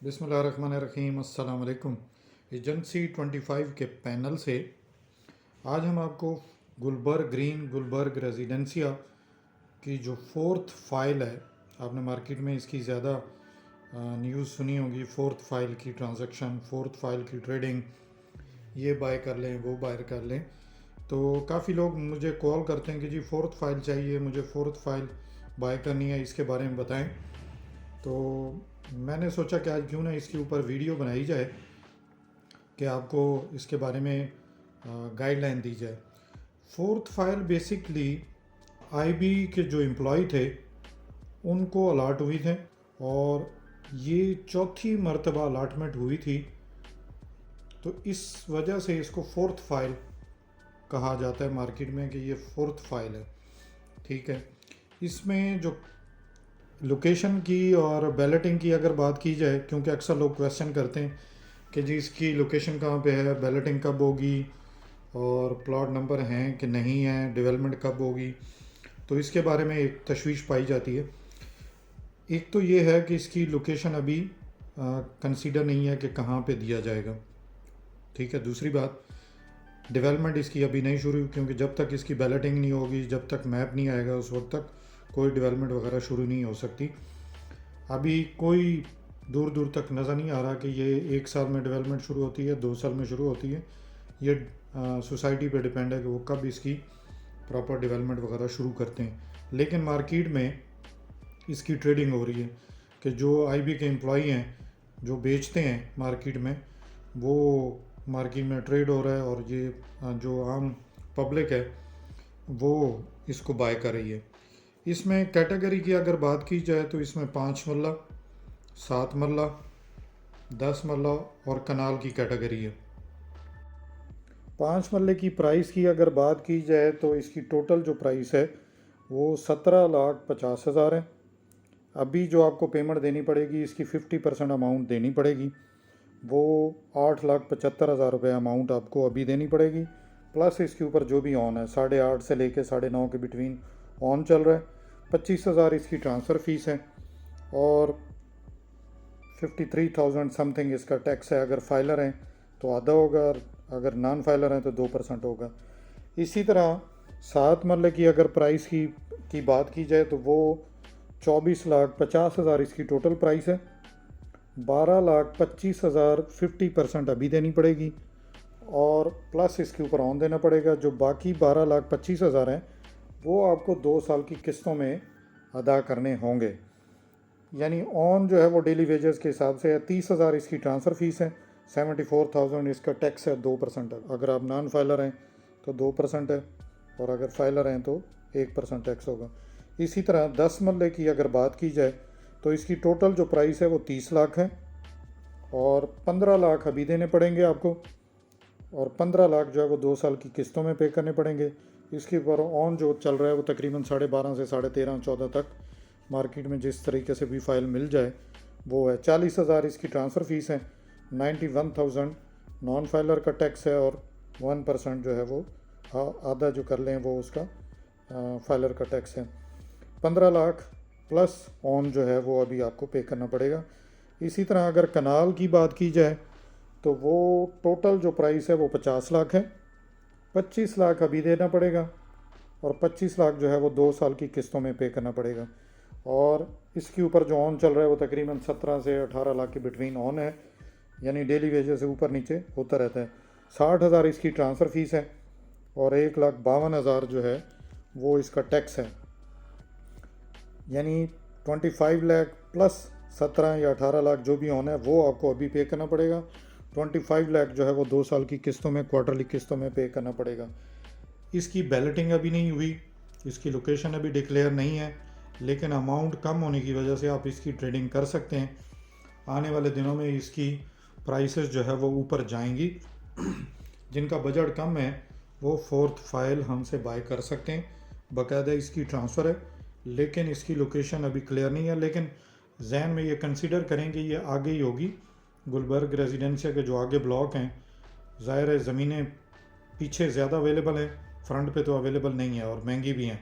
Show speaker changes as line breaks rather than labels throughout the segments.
बिस्मिल्लाहिर्रहमानिर्रहीम। अस्सलाम वालेकुम। एजेंसी 25 के पैनल से आज हम आपको गुलबर्ग रेजिडेंसिया की जो फोर्थ फाइल है, आपने मार्केट में इसकी ज़्यादा न्यूज़ सुनी होगी। फोर्थ फाइल की ट्रांजैक्शन, फोर्थ फाइल की ट्रेडिंग, ये बाय कर लें, वो बाय कर लें। तो काफ़ी लोग मुझे कॉल करते हैं कि जी फोर्थ फाइल चाहिए, मुझे फोर्थ फाइल बाय करनी है, इसके बारे में बताएं। तो मैंने सोचा कि आज क्यों ना इसके ऊपर वीडियो बनाई जाए कि आपको इसके बारे में गाइडलाइन दी जाए। फोर्थ फाइल बेसिकली आईबी के जो एम्प्लॉय थे उनको अलाट हुई थे और ये चौथी मरतबा अलाटमेंट हुई थी, तो इस वजह से इसको फोर्थ फाइल कहा जाता है मार्केट में कि ये फोर्थ फाइल है। ठीक है, इसमें जो लोकेशन की और बैलेटिंग की अगर बात की जाए, क्योंकि अक्सर लोग क्वेश्चन करते हैं कि जी इसकी लोकेशन कहाँ पे है, बैलेटिंग कब होगी, और प्लॉट नंबर हैं कि नहीं है, डेवलपमेंट कब होगी, तो इसके बारे में एक तशवीश पाई जाती है। एक तो ये है कि इसकी लोकेशन अभी कंसीडर नहीं है कि कहाँ पे दिया जाएगा। ठीक है, दूसरी बात, डेवलपमेंट इसकी अभी नहीं शुरू, क्योंकि जब तक इसकी बैलेटिंग नहीं होगी, जब तक मैप नहीं आएगा, उस वक्त तक कोई डेवलपमेंट वगैरह शुरू नहीं हो सकती। अभी कोई दूर दूर तक नज़र नहीं आ रहा कि ये 1 साल में डेवलपमेंट शुरू होती है, 2 साल में शुरू होती है। ये सोसाइटी पे डिपेंड है कि वो कब इसकी प्रॉपर डेवलपमेंट वगैरह शुरू करते हैं। लेकिन मार्केट में इसकी ट्रेडिंग हो रही है कि जो आईबी के एम्प्लॉई हैं जो बेचते हैं मार्केट में, वो मार्केट में ट्रेड हो रहा है, और ये जो आम पब्लिक है वो इसको बाय कर रही है। इसमें कैटेगरी की अगर बात की जाए तो इसमें 5 मरला, 7 मरला, 10 मरला और कनाल की कैटेगरी है। 5 मरले की प्राइस की अगर बात की जाए तो इसकी टोटल जो प्राइस है वो 17,50,000 है। अभी जो आपको पेमेंट देनी पड़ेगी, इसकी 50% अमाउंट देनी पड़ेगी, वो 8,75,000 रुपये अमाउंट आपको अभी देनी पड़ेगी। प्लस इसके ऊपर जो भी ऑन है, 8.5 से लेके 9.5 के बिटवीन ऑन चल रहा है। 25,000 इसकी ट्रांसफ़र फ़ीस है और 53,000 समथिंग इसका टैक्स है। अगर फाइलर हैं तो आधा होगा, अगर नॉन फाइलर हैं तो 2% होगा। इसी तरह 7 मरले की अगर प्राइस की बात की जाए तो वो 24,50,000 इसकी टोटल प्राइस है। 12,25,000 50% अभी देनी पड़ेगी और प्लस इसके ऊपर ऑन देना पड़ेगा। जो बाकी 12,25,000 हैं वो आपको 2 साल की किस्तों में अदा करने होंगे। यानी ऑन जो है वो डेली वेजेस के हिसाब से है। 30,000 इसकी ट्रांसफ़र फ़ीस है, 74,000 इसका टैक्स है, 2%। अगर आप नॉन फाइलर हैं तो 2% है, और अगर फाइलर हैं तो 1% टैक्स होगा। इसी तरह 10 मरले की अगर बात की जाए तो इसकी टोटल जो प्राइस है वो 30 लाख है और 15 लाख अभी देने पड़ेंगे आपको, और 15 लाख जो है वो 2 साल की किस्तों में पे करने पड़ेंगे। इसके ऊपर ऑन जो चल रहा है वो तकरीबन 12.5 से 13.5 14 तक मार्केट में जिस तरीके से भी फाइल मिल जाए वो है। 40,000 इसकी ट्रांसफ़र फ़ीस है, 91,000 नॉन फाइलर का टैक्स है, और 1% जो है वो आधा जो कर लें वो उसका फाइलर का टैक्स है। 15 लाख प्लस ऑन जो है वो अभी आपको पे करना पड़ेगा। इसी तरह अगर कनाल की बात की जाए तो वो टोटल जो प्राइस है वो 50 लाख है। 25 लाख अभी देना पड़ेगा और 25 लाख जो है वो 2 साल की किस्तों में पे करना पड़ेगा। और इसके ऊपर जो ऑन चल रहा है वो तकरीबन 17 से 18 लाख के बिटवीन ऑन है, यानी डेली वेजेस से ऊपर नीचे होता रहता है। 60,000 इसकी ट्रांसफ़र फ़ीस है और 1,52,000 जो है वो इसका टैक्स है। यानी 25 लाख प्लस 17 या 18 लाख जो भी ऑन है वो आपको अभी पे करना पड़ेगा। 25 लाख जो है वो 2 साल की किस्तों में, क्वार्टरली किस्तों में पे करना पड़ेगा। इसकी बैलेटिंग अभी नहीं हुई, इसकी लोकेशन अभी डिक्लेयर नहीं है, लेकिन अमाउंट कम होने की वजह से आप इसकी ट्रेडिंग कर सकते हैं। आने वाले दिनों में इसकी प्राइसेस जो है वो ऊपर जाएंगी। जिनका बजट कम है वो फोर्थ फाइल हमसे बाय कर सकते हैं। बाकायदा इसकी ट्रांसफ़र है, लेकिन इसकी लोकेशन अभी क्लियर नहीं है। लेकिन जहन में ये कंसीडर करेंगे ये आगे ही होगी। गुलबर्ग रेजिडेंसिया के जो आगे ब्लॉक हैं, ज़ाहिर है ज़मीनें पीछे ज़्यादा अवेलेबल है, फ्रंट पे तो अवेलेबल नहीं है और महंगी भी हैं।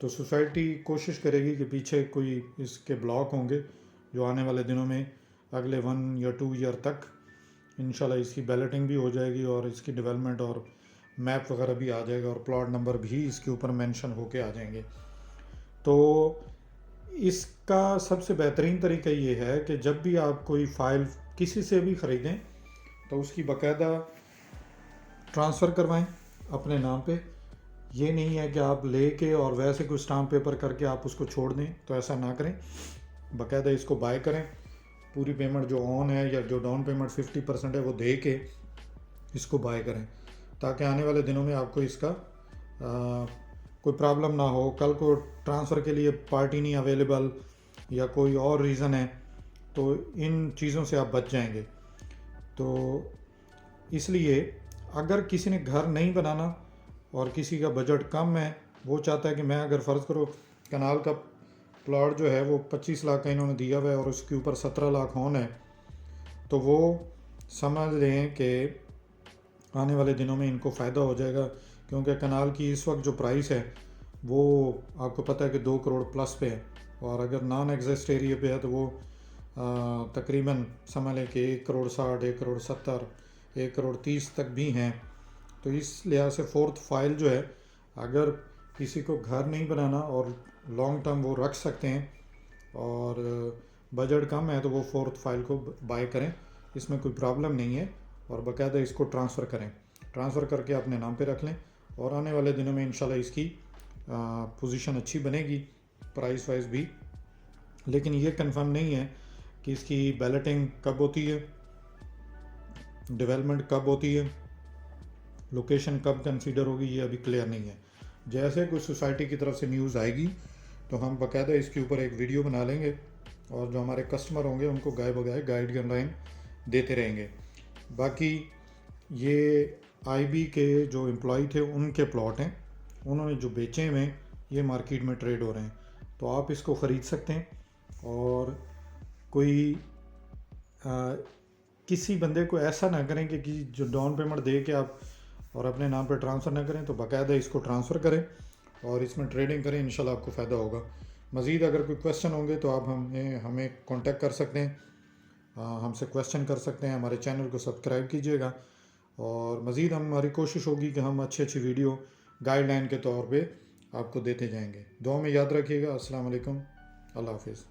तो सोसाइटी कोशिश करेगी कि पीछे कोई इसके ब्लॉक होंगे जो आने वाले दिनों में अगले 1 या 2 ईयर तक इंशाल्लाह इसकी बैलेटिंग भी हो जाएगी और इसकी डेवलपमेंट और मैप वगैरह भी आ जाएगा और प्लॉट नंबर भी इसके ऊपर मेंशन होके आ जाएंगे। तो इसका सबसे बेहतरीन तरीका ये है कि जब भी आप कोई फ़ाइल किसी से भी ख़रीदें तो उसकी बाकायदा ट्रांसफ़र करवाएं अपने नाम पे। ये नहीं है कि आप लेके और वैसे कोई स्टाम्प पेपर करके आप उसको छोड़ दें, तो ऐसा ना करें। बाकायदा इसको बाय करें, पूरी पेमेंट जो ऑन है या जो डाउन पेमेंट 50% है वो दे के इसको बाय करें, ताकि आने वाले दिनों में आपको इसका कोई प्रॉब्लम ना हो। कल को ट्रांसफ़र के लिए पार्टी नहीं अवेलेबल या कोई और रीज़न है तो इन चीज़ों से आप बच जाएंगे। तो इसलिए अगर किसी ने घर नहीं बनाना और किसी का बजट कम है, वो चाहता है कि मैं अगर फ़र्ज़ करो कनाल का प्लॉट जो है वो 25 लाख का इन्होंने दिया हुआ है और उसके ऊपर 17 लाख ऑन है, तो वो समझ लें कि आने वाले दिनों में इनको फ़ायदा हो जाएगा, क्योंकि कनाल की इस वक्त जो प्राइस है वो आपको पता है कि 2 करोड़ प्लस पे है, और अगर नॉन एग्जिस्ट एरिया पे है तो वो तकरीबन समझ लें कि 1 करोड़ 60, 1 करोड़ 70, 1 करोड़ 30 तक भी हैं। तो इस लिहाज से फोर्थ फाइल जो है, अगर किसी को घर नहीं बनाना और लॉन्ग टर्म वो रख सकते हैं और बजट कम है, तो वो फोर्थ फाइल को बाय करें, इसमें कोई प्रॉब्लम नहीं है। और बाकायदा इसको ट्रांसफ़र करें, ट्रांसफ़र करके अपने नाम पे रख लें और आने वाले दिनों में इंशाल्लाह इसकी पोजीशन अच्छी बनेगी, प्राइस वाइज भी। लेकिन ये कंफर्म नहीं है कि इसकी बैलेटिंग कब होती है, डेवलपमेंट कब होती है, लोकेशन कब कंसीडर होगी, ये अभी क्लियर नहीं है। जैसे कोई सोसाइटी की तरफ से न्यूज़ आएगी तो हम बाकायदा इसके ऊपर एक वीडियो बना लेंगे और जो हमारे कस्टमर होंगे उनको गाय बगाए गाइडलाइन देते रहेंगे। बाकी ये आईबी के जो एम्प्लॉय थे उनके प्लॉट हैं, उन्होंने जो बेचे हुए हैं ये मार्केट में ट्रेड हो रहे हैं, तो आप इसको ख़रीद सकते हैं। और कोई किसी बंदे को ऐसा ना करें कि जो डाउन पेमेंट दे के आप और अपने नाम पर ट्रांसफ़र ना करें, तो बाकायदा इसको ट्रांसफ़र करें और इसमें ट्रेडिंग करें, इंशाल्लाह आपको फ़ायदा होगा। मज़ीद अगर कोई क्वेश्चन होंगे तो आप हमें कांटेक्ट कर सकते हैं, हमसे क्वेश्चन कर सकते हैं। हमारे चैनल को सब्सक्राइब कीजिएगा और मज़ीद हमारी कोशिश होगी कि हम अच्छी अच्छी वीडियो गाइडलाइन के तौर पे आपको देते जाएंगे। दुआ में याद रखिएगा। अस्सलाम वालेकुम, अल्लाह हाफिज़।